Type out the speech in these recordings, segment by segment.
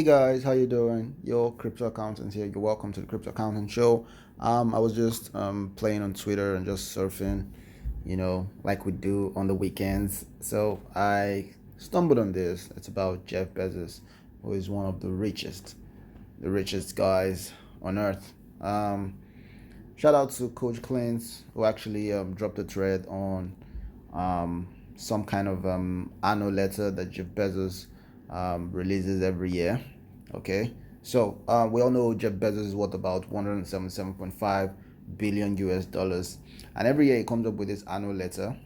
Hey guys, how you doing? Your crypto accountant here. You're welcome to the Crypto Accountant Show. I was just playing on Twitter and just surfing, like we do on the weekends. So I stumbled on this. It's about Jeff Bezos, who is one of the richest guys on earth. Shout out to Coach Clint, who actually dropped a thread on some kind of annual letter that Jeff Bezos releases every year. Okay, so we all know Jeff Bezos is worth about 177.5 billion US dollars, and every year he comes up with this annual letter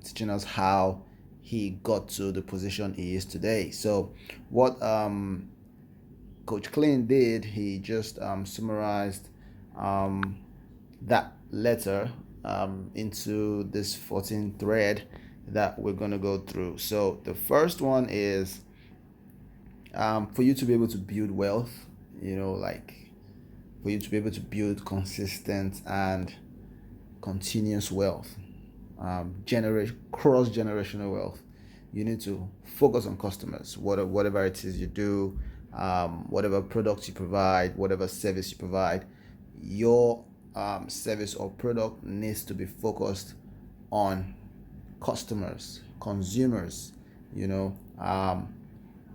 teaching us how he got to the position he is today. So, what Coach Clean did, he just summarized um, that letter into this 14 thread that we're going to go through. So the first one is for you to be able to build wealth, like for you to be able to build consistent and continuous wealth, cross generational wealth. You need to focus on customers, whatever it is you do, whatever products you provide, whatever service you provide. Your service or product needs to be focused on customers, consumers.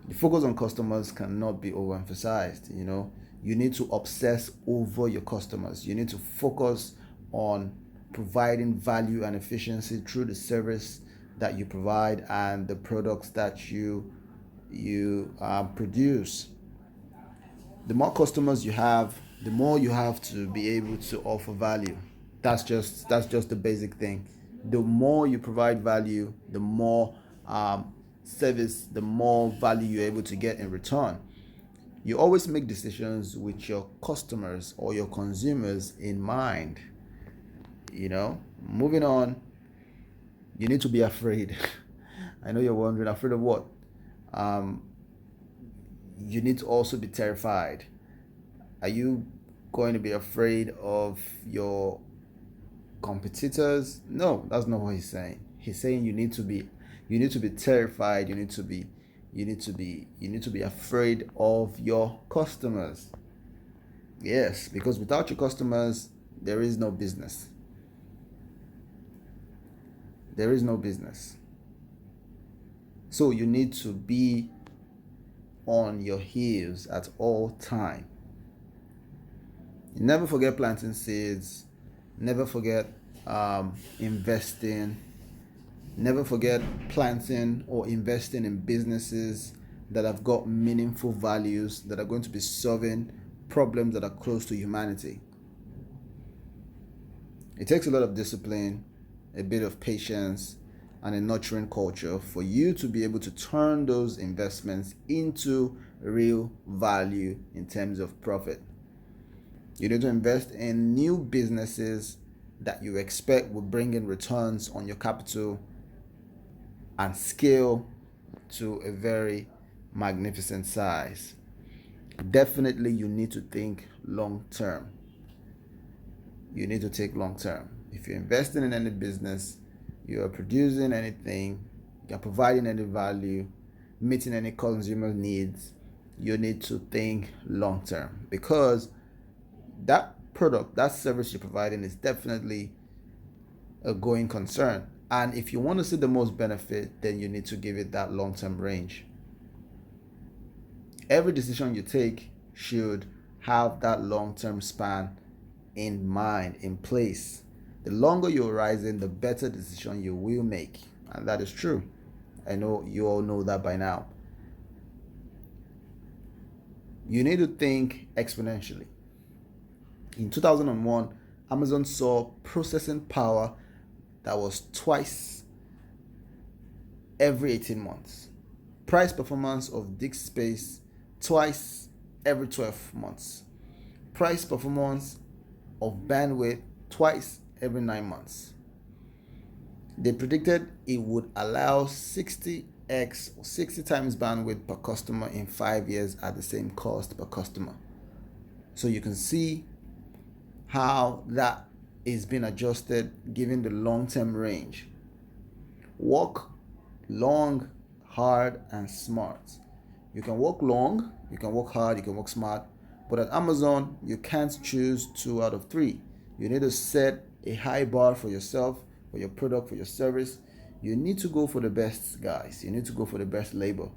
The focus on customers cannot be overemphasized. You need to obsess over your customers. You need to focus on providing value and efficiency through the service that you provide and the products that you produce. The more customers you have, the more you have to be able to offer value. That's just the basic thing. The more you provide value, the more service, the more value you're able to get in return. You always make decisions with your customers or your consumers in mind. Moving on, you need to be afraid. I know you're wondering, afraid of what? Um, you need to also be terrified. Are you going to be afraid of your competitors? No, that's not what he's saying. He's saying you need to be terrified. You need to be afraid of your customers. Yes, because without your customers, there is no business. There is no business. So you need to be on your heels at all time. Never forget planting seeds. Never forget investing. Never forget planting or investing in businesses that have got meaningful values that are going to be solving problems that are close to humanity. It takes a lot of discipline, a bit of patience, and a nurturing culture for you to be able to turn those investments into real value in terms of profit. You need to invest in new businesses that you expect will bring in returns on your capital and scale to a very magnificent size. Definitely, you need to think long term. You need to think long term. If you're investing in any business, you are producing anything, you're providing any value, meeting any consumer needs, you need to think long term, because that product, that service you're providing is definitely a going concern. And if you want to see the most benefit, then you need to give it that long term range. Every decision you take should have that long term span in mind, in place. The longer you're horizon, the better decision you will make. And that is true. I know you all know that by now. You need to think exponentially. In 2001, Amazon saw processing power that was twice every 18 months. Price performance of disk space twice every 12 months. Price performance of bandwidth twice every 9 months. They predicted it would allow 60x or 60 times bandwidth per customer in 5 years at the same cost per customer. So you can see how that is being adjusted given the long-term range. Work long, hard, and smart. You can work long, you can work hard, you can work smart, but at Amazon, you can't choose two out of three. You need to set a high bar for yourself, for your product, for your service. You need to go for the best guys. You need to go for the best labor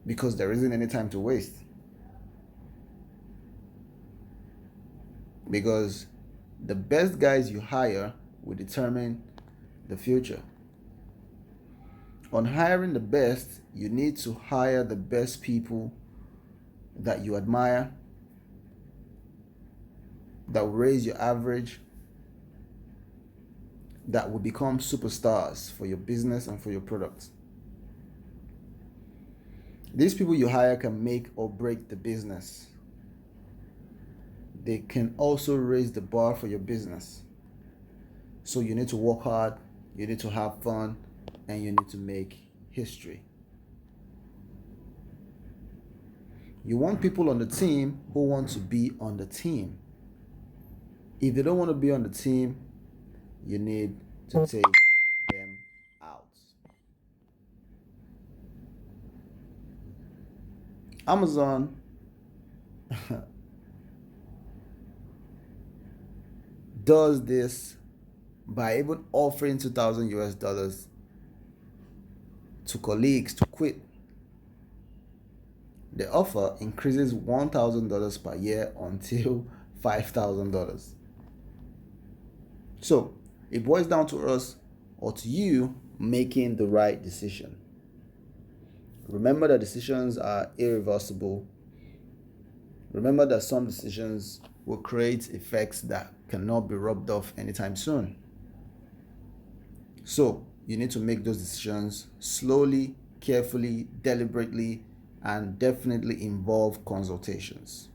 because there isn't any time to waste. Because the best guys you hire will determine the future. On hiring the best, you need to hire the best people that you admire, that will raise your average, that will become superstars for your business and for your products. These people you hire can make or break the business. They can also raise the bar for your business. So you need to work hard, you need to have fun, and you need to make history. You want people on the team who want to be on the team. If they don't want to be on the team, you need to take them out. Amazon does this by even offering 2,000 US dollars to colleagues to quit. The offer increases $1,000 per year until $5,000. So it boils down to us or to you making the right decision. Remember that decisions are irreversible. Remember that some decisions will create effects that cannot be rubbed off anytime soon. So you need to make those decisions slowly, carefully, deliberately, and definitely involve consultations.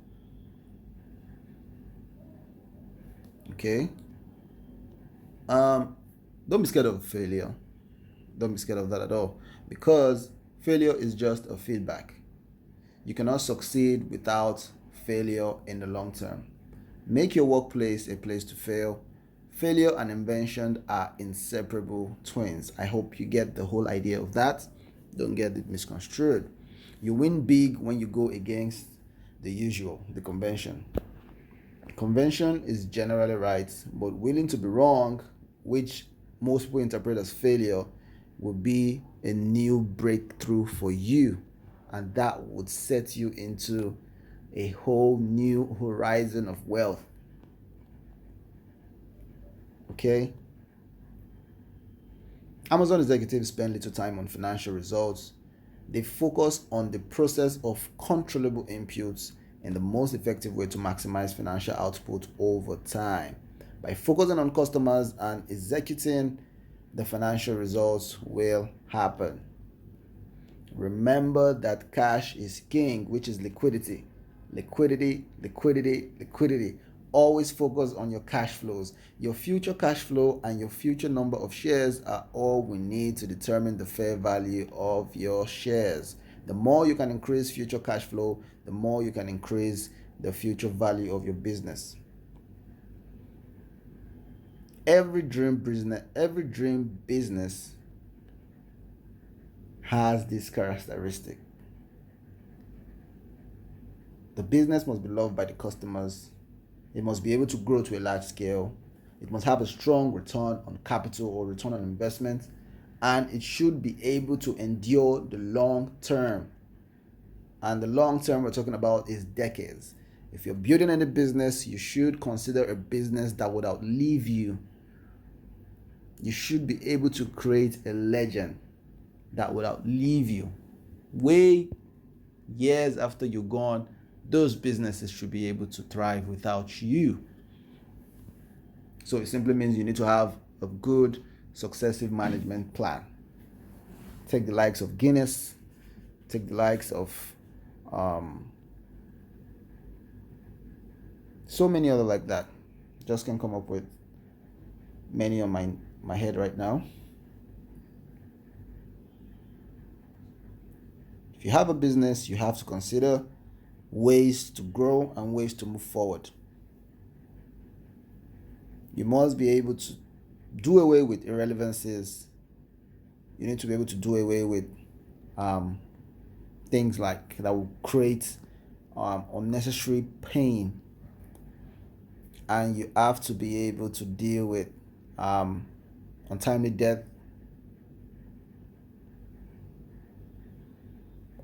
Okay? Don't be scared of failure. Don't be scared of that at all, because failure is just a feedback. You cannot succeed without failure in the long term. Make your workplace a place to fail. Failure and invention are inseparable twins. I hope you get the whole idea of that. Don't get it misconstrued. You win big when you go against the usual, the convention. Convention is generally right, but willing to be wrong, which most people interpret as failure, will be a new breakthrough for you, and that would set you into a whole new horizon of wealth. Okay? Amazon executives spend little time on financial results. They focus on the process of controllable inputs and the most effective way to maximize financial output over time. By focusing on customers and executing, the financial results will happen. Remember that cash is king, which is liquidity. Liquidity, liquidity, liquidity. Always focus on your cash flows. Your future cash flow and your future number of shares are all we need to determine the fair value of your shares. The more you can increase future cash flow, the more you can increase the future value of your business. Every dream business has this characteristic. The business must be loved by the customers. It must be able to grow to a large scale. It must have a strong return on capital or return on investment. And it should be able to endure the long term. And the long term we're talking about is decades. If you're building any business, you should consider a business that would outlive you. You should be able to create a legend that would outlive you. Way years after you're gone, those businesses should be able to thrive without you. So it simply means you need to have a good successive management plan. Take the likes of Guinness, take the likes of so many other like that. Just can't come up with many on my head right now. If you have a business, you have to consider ways to grow and ways to move forward. You must be able to do away with irrelevancies. You need to be able to do away with things like that will create unnecessary pain, and you have to be able to deal with untimely death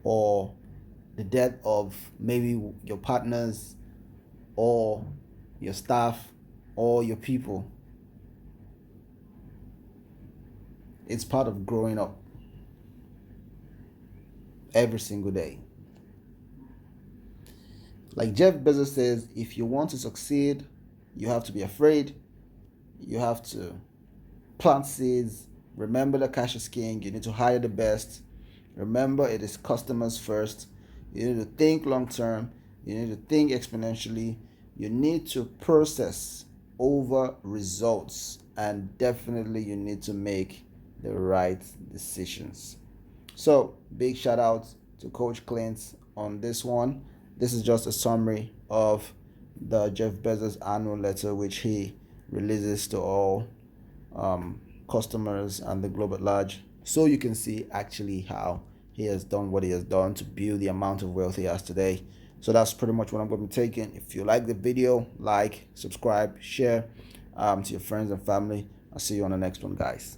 or the death of maybe your partners or your staff or your people. It's part of growing up every single day. Like Jeff Bezos says, if you want to succeed, you have to be afraid, you have to plant seeds. Remember that cash is king. You need to hire the best. Remember, it is customers first. You need to think long term. You need to think exponentially. You need to process over results. And definitely, you need to make the right decisions. So, big shout out to Coach Clint on this one. This is just a summary of the Jeff Bezos annual letter, which he releases to all customers and the globe at large, so you can see actually how he has done what he has done to build the amount of wealth he has today. So that's pretty much what I'm going to be taking. If you like the video, like, subscribe, share to your friends and family. I'll see you on the next one, guys.